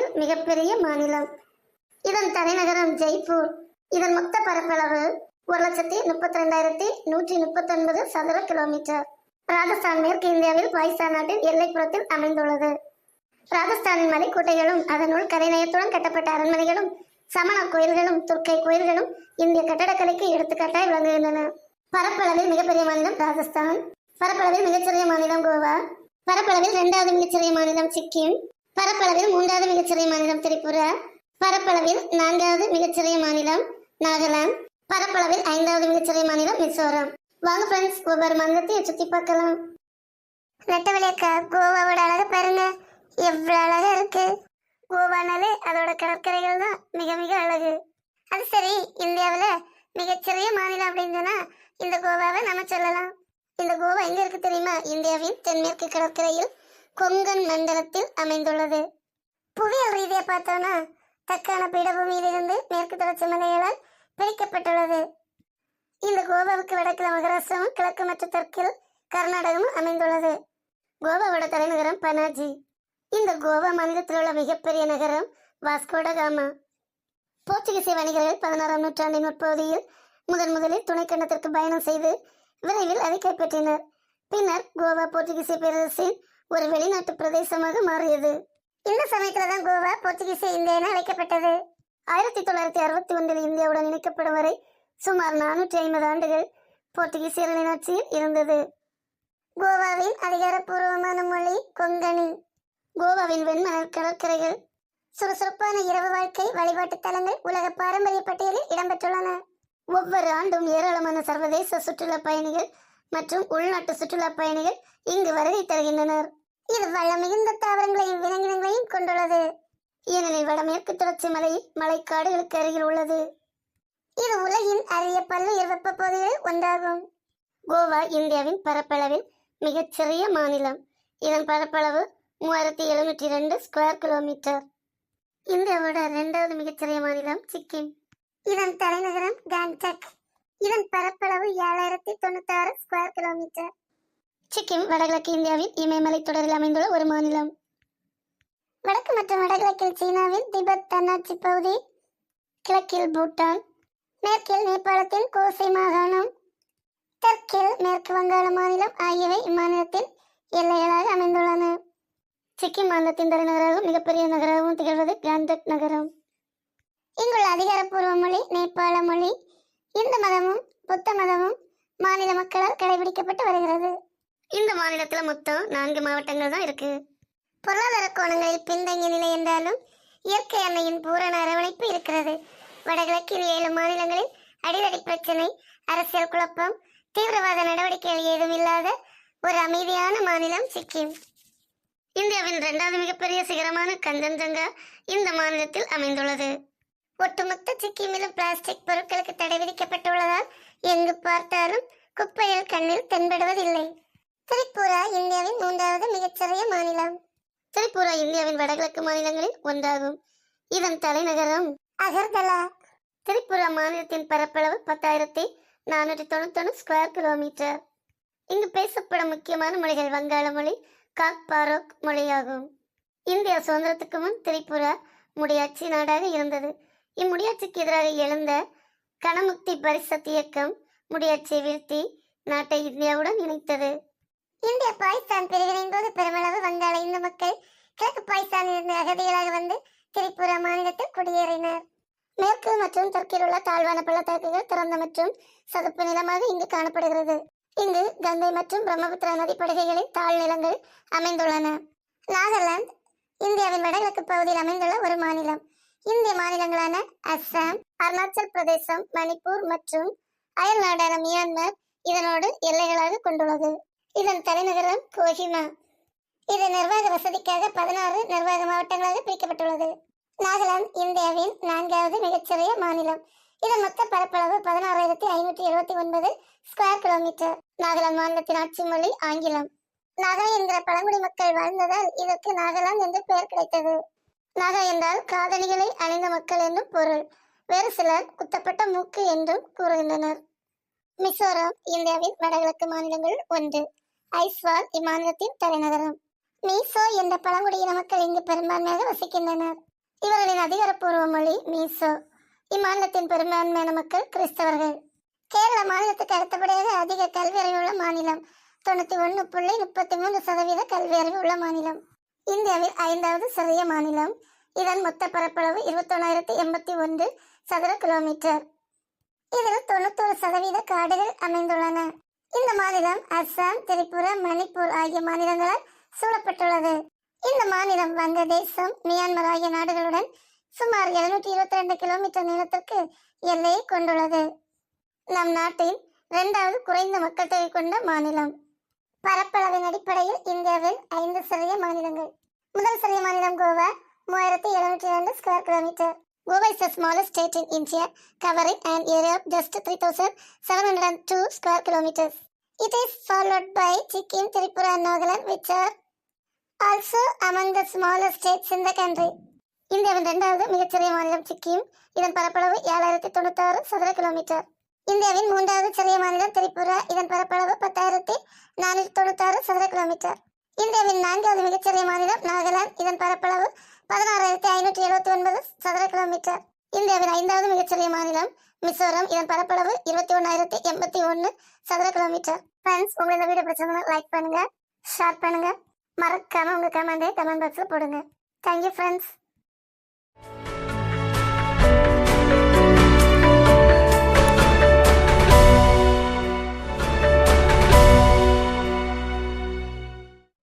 இந்தியாவில் மிகப்பெரிய மாநிலம். இதன் தலைநகரம் ஜெய்ப்பூர். இதன் மொத்த பரப்பளவு 1,32,139 சதுர கிலோமீட்டர். ராஜஸ்தான் மேற்கு இந்தியாவில் பாகிஸ்தான் நாட்டின் எல்லைப்புறத்தில் அமைந்துள்ளது. ராஜஸ்தானின் மலைக்கோட்டைகளும் அதனுள் கலைநயத்துடன் கட்டப்பட்ட அரண்மனைகளும் சமண கோயில்களும் துர்க்கை கோயில்களும் இந்திய கட்டடக்கலைக்கு எடுத்துக்காட்டாய் விளங்குகின்றன. பரப்பளவில் மிகப்பெரிய மாநிலம் ராஜஸ்தான். பரப்பளவில் மிகச்சிறிய மாநிலம் கோவா. பரப்பளவில் 2வது மிகச்சிறிய மாநிலம் சிக்கிம். பரப்பளவில் 3வது மிகச்சிறிய மாநிலம் திரிபுரா. பரப்பளவில் 4வது மிகச்சிறிய மாநிலம் நாகாலாந்து. பரப்பளவில் 5வது மிகச்சிறிய மாநிலம் மிசோரம். வாங்க ஃப்ரெண்ட்ஸ், ஒவ்வொரு மாநிலத்தையும் சுத்தி பார்க்கலாம். நெட்டவழியக்கா, கோவாவோட அழகு பாருங்க, எவ்வளவு அழகா இருக்கு. கோவானாலே அதோட கடற்கரைகள் தான் மிக மிக அழகு. அது சரி, இந்தியாவில் மிகச்சிறிய மாநிலம் அப்படின்னு சொன்னா இந்த கோவாவை நம்ம சொல்லலாம். இந்த கோவா எங்க இருக்கு தெரியுமா? இந்தியாவின் தென்மேற்கு கடற்கரையில் கொங்கன் மண்டலத்தில் அமைந்துள்ளது. புவியியல் ரீதியா பார்த்தோம்னா தக்கான பீடபூமியிலிருந்து மேற்கு தொடர்ச்சி மலைகளால் பிரிக்கப்பட்டுள்ளது. இந்த கோவாவுக்கு வடக்கில் மகாராஷ்டிராவும் கிழக்கு மற்றும் தெற்கில் கர்நாடகமும் அமைந்துள்ளது. கோவாவோட தலைநகரம் பனாஜி. இந்த கோவா மாநிலத்தில் உள்ள மிகப்பெரிய நகரம் வாஸ்கோட காமா. போர்ச்சுகீசிய வணிகர்கள் 16ஆம் நூற்றாண்டின் முற்பகுதியில் முதலில் துணைக்கண்டத்திற்கு பயணம் செய்து விரைவில் அதை கைப்பற்றினர். பின்னர் கோவா போர்ச்சுகீசிய பேரரசின் ஒரு வெளிநாட்டு பிரதேசமாக மாறியது. இந்த சமயத்துல தான் கோவா போர்ச்சுகீசிய இந்தியா என அழைக்கப்பட்டது. 1961 இந்தியாவுடன் இணைக்கப்படும் வரை சுமார் 450 ஆண்டுகள் போர்ச்சுகீசியர்களின் ஆட்சியில் இருந்தது. கோவாவின் அதிகாரப்பூர்வமான மொழி கொங்கணி. கோவாவின் வெண்மணல் கடற்கரைகள், சுறுசுறுப்பான இரவு வாழ்க்கை வழிபாட்டு தலங்கள் உலக பாரம்பரிய பட்டியலில் இடம்பெற்றுள்ளன. ஒவ்வொரு ஆண்டும் ஏராளமான சர்வதேச சுற்றுலா பயணிகள் மற்றும் உள்நாட்டு சுற்றுலா பயணிகள் இங்கு வருகை தருகின்றனர். இது வளம் மிகுந்த தாவரங்களையும் விலங்கினங்களையும் கொண்டுள்ளது. ஏனெனில் வடமேற்கு தொடர்ச்சி மலை மலைக்காடுகளுக்கு அருகில் உள்ளது. இது உலகின் அரிய பல்லுயிர் வெப்ப பகுதிகளில் ஒன்றாகும். கோவா இந்தியாவின் பரப்பளவில் மிகச்சிறிய மாநிலம். இதன் பரப்பளவு 3702 ஸ்கொயர் கிலோமீட்டர். இந்தியாவோட 2வது மிகச்சிறிய மாநிலம் சிக்கிம். இதன் தலைநகரம் கேங்டாக். இதன் பரப்பளவு 7096 ஸ்கொயர் கிலோமீட்டர். சிக்கிம் வடகிழக்கு இந்தியாவின் இமயமலை தொடரில் அமைந்துள்ள ஒரு மாநிலம். வடக்கு மற்றும் வடகிழக்கில் சீனாவில் திபெத் தன்னாட்சி பகுதி, கிழக்கில் பூட்டான், மேற்கில் நேபாளத்தின் கோசை மாகாணம், தெற்கில் மேற்கு வங்காள மாநிலம் ஆகியவை இம்மாநிலத்தின் எல்லைகளாக அமைந்துள்ளன. சிக்கிம் மாநிலத்தின் தலைநகராகவும் மிகப்பெரிய நகராகவும் திகழ்வது கேங்டாக் நகரம். இங்குள்ள அதிகாரப்பூர்வ மொழி நேபாள மொழி. இந்து மதமும் புத்த மதமும் மாநில மக்களால் கடைபிடிக்கப்பட்டு வருகிறது. இந்த மாநிலத்துல மொத்தம் 4 மாவட்டங்கள் தான் இருக்கு. பொருளாதார கோணங்களில் பின்தங்கிய நிலை என்றாலும் இயற்கை அன்னையின் பூரண அரவணைப்பு இருக்கிறது. வடகிழக்கில் 7 மாநிலங்களில் அடிதடி பிரச்சனை, அரசியல் குழப்பம், தீவிரவாத நடவடிக்கைகள் ஏதும் இல்லாத ஒரு அமைதியான மாநிலம் சிக்கிம். இந்தியாவின் 2வது மிகப்பெரிய சிகரமான கஞ்சன்ஜங்கா இந்த மாநிலத்தில் அமைந்துள்ளது. ஒட்டுமொத்த சிக்கிமிலும் பிளாஸ்டிக் பொருட்களுக்கு தடை விதிக்கப்பட்டுள்ளதால் எங்கு பார்த்தாலும் குப்பைகள் கண்ணில் தென்படுவதில்லை. திரிபுரா இந்தியாவின் 3வது மிகச்சிறிய மாநிலம். திரிபுரா இந்தியாவின் வடகிழக்கு மாநிலங்களில் ஒன்றாகும். இதன் தலைநகரம் அகர்தலா. திரிபுரா மாநிலத்தின் பரப்பளவு 10,491 ஸ்கொயர் கிலோமீட்டர். இங்கு பேசப்படும் முக்கியமான மொழிகள் வங்காள மொழி, காக்பாரோக் மொழியாகும். இந்தியா சுதந்திரத்துக்கு முன் திரிபுரா முடியாட்சி நாடாக இருந்தது. இம்முடியாட்சிக்கு எதிராக எழுந்த கனமுக்தி பரிஷத் இயக்கம் முடியாட்சியை வீழ்த்தி நாட்டை இந்தியாவுடன் இணைத்தது. இந்தியா பாகிஸ்தான் பிரிவினையின் போது பெருமளவு வங்காள இந்து மக்கள் கிழக்கு பாகிஸ்தானில் இருந்து அகதிகளாக வந்து திரிபுரா மாநிலத்தில் குடியேறினர். மேற்கு மற்றும் தெற்கில் உள்ள தாழ்வான பள்ளத்தாக்குகள் திறந்த மற்றும் சதுப்பு நிலமாக இங்கு காணப்படுகிறது. இங்கு கங்கை மற்றும் பிரம்மபுத்திரா நதிப்படுகைகளின் தாழ்நிலங்கள் அமைந்துள்ளன. நாகாலாந்து இந்தியாவின் வடகிழக்கு பகுதியில் அமைந்துள்ள ஒரு மாநிலம். இந்திய மாநிலங்களான அஸ்ஸாம், அருணாச்சல் பிரதேசம், மணிப்பூர் மற்றும் அயல் நாடான மியான்மர் இதனோடு எல்லைகளாக கொண்டுள்ளது. இதன் தலைநகரம் கோஹிமா. இது நிர்வாக வசதிக்காக 16 நிர்வாக மாவட்டங்களாக பிரிக்கப்பட்டுள்ளது. நாகாலாந்து இந்தியாவின் 4வது மிகச்சிறிய மாநிலம். இதன் மொத்த பரப்பளவு 16,579 ஸ்கொயர் கிலோமீட்டர். நாகாலாந்து மாநிலத்தின் ஆட்சி மொழி ஆங்கிலம். நாகா என்கிற பழங்குடி மக்கள் வாழ்ந்ததால் இதற்கு நாகாலாந்து என்று பெயர் கிடைத்தது. நாகா என்றால் காதணிகளை அணிந்த மக்கள் என்றும் பொருள். வேறு சிலர் குத்தப்பட்ட மூக்கு என்றும் கூறுகின்றனர். மிசோரம் இந்தியாவின் வடகிழக்கு மாநிலங்கள் ஒன்று. ஐஸ்வால் இம்மாநிலத்தின் தலைநகரம். மீசோ என்ற பழங்குடியின மக்கள் இங்கு பெரும்பான்மையாக வசிக்கின்றனர். இவர்களின் அதிகாரப்பூர்வ மொழி மீசோ. இம்மாநிலத்தின் பெரும்பான்மையான மக்கள் கிறிஸ்தவர்கள். கேரள மாநிலத்துக்கு அடுத்தபடியாக அதிக கல்வி அறிவுள்ள மாநிலம். 91.33% கல்வி அறிவு உள்ள மாநிலம். இந்தியாவில் 5வது சிறிய மாநிலம். இதன் மொத்த பரப்பளவு 21,081 சதுர கிலோமீட்டர். இதில் 91% காடுகள் அமைந்துள்ளன. இந்த மாநிலம் அஸ்ஸாம், திரிபுரா, மணிப்பூர் ஆகிய மாநிலங்களால் சூழப்பட்டுள்ளது. இந்த மாநிலம் வங்கதேசம், மியான்மர் ஆகிய நாடுகளுடன் சுமார் 722 கிலோமீட்டர் நீளத்திற்கு எல்லையை கொண்டுள்ளது. நம் நாட்டின் 2வது குறைந்த மக்கள் தொகை கொண்ட மாநிலம். பரப்பளவின் அடிப்படையில் இந்தியாவில் 5 சிறிய மாநிலங்கள். முதல் சிறிய மாநிலம் Goa, 3702 square kilometre. Goa is the smallest state in India, covering an area of just 3,702 square kilometers. It is followed by Sikkim, Tripura and Nagaland, which are also among the smallest states in the country. இந்தியாவின் 2வது மிகச்சிறிய மாநிலம் சிக்கிம். இதன் பரப்பளவு 7,096 சதுர kilometre. இந்தியாவின் 3வது சிறிய மாநிலம் திரிபுரா. இதன் பரப்பளவு 10,496 சதுர கிலோமீட்டர். இந்தியாவின் 4வது மிகச்சிறிய மாநிலம் நாகாலாந்து. இதன் பரப்பளவு 16,579 சதுர கிலோமீட்டர். இந்தியாவின் 5வது மிகச்சிறிய மாநிலம் மிசோரம். இதன் பரப்பளவு 21,081 சதுர கிலோமீட்டர். ஃப்ரெண்ட்ஸ், உங்களுக்கு இந்த வீடியோ பிடிச்சிருந்தா லைக் பண்ணுங்க, ஷேர் பண்ணுங்க, மறக்காம உங்க கமெண்ட் பாக்ஸ்ல போடுங்க. Thank you friends.